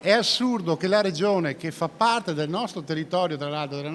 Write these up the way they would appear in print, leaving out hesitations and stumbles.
È assurdo che la regione, che fa parte del nostro territorio, tra l'altro della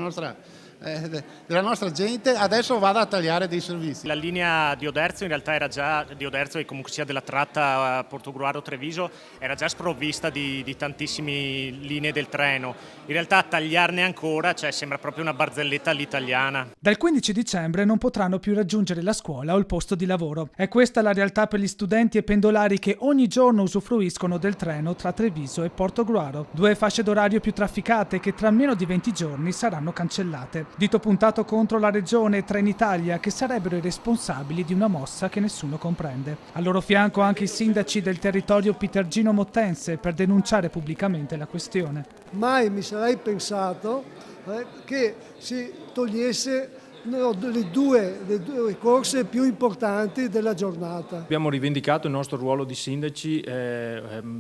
nostra gente, adesso vada a tagliare dei servizi. La linea di Oderzo in realtà era già, di Oderzo e comunque sia della tratta Portogruaro-Treviso, era già sprovvista di tantissime linee del treno. In realtà tagliarne ancora, sembra proprio una barzelletta all'italiana. Dal 15 dicembre non potranno più raggiungere la scuola o il posto di lavoro. È questa la realtà per gli studenti e pendolari che ogni giorno usufruiscono del treno tra Treviso e Portogruaro. 2 fasce d'orario più trafficate che tra meno di 20 giorni saranno cancellate. Dito puntato contro la regione e Trenitalia, che sarebbero i responsabili di una mossa che nessuno comprende. Al loro fianco anche i sindaci del territorio pitergino-mottense per denunciare pubblicamente la questione. Mai mi sarei pensato che si togliesse le due corse più importanti della giornata. Abbiamo rivendicato il nostro ruolo di sindaci,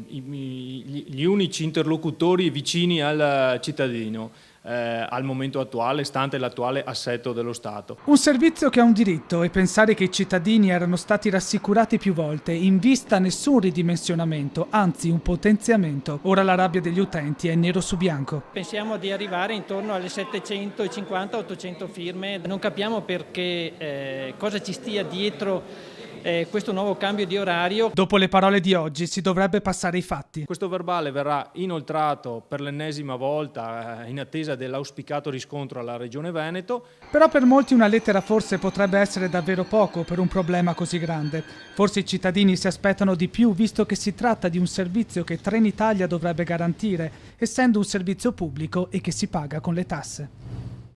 gli unici interlocutori vicini al cittadino al momento attuale, stante l'attuale assetto dello Stato. Un servizio che ha un diritto, e pensare che i cittadini erano stati rassicurati più volte in vista nessun ridimensionamento, anzi un potenziamento. Ora la rabbia degli utenti è nero su bianco. Pensiamo di arrivare intorno alle 750-800 firme, non capiamo perché cosa ci stia dietro questo nuovo cambio di orario. Dopo le parole di oggi si dovrebbe passare ai fatti. Questo verbale verrà inoltrato per l'ennesima volta in attesa dell'auspicato riscontro alla Regione Veneto. Però per molti una lettera forse potrebbe essere davvero poco per un problema così grande. Forse i cittadini si aspettano di più, visto che si tratta di un servizio che Trenitalia dovrebbe garantire, essendo un servizio pubblico e che si paga con le tasse.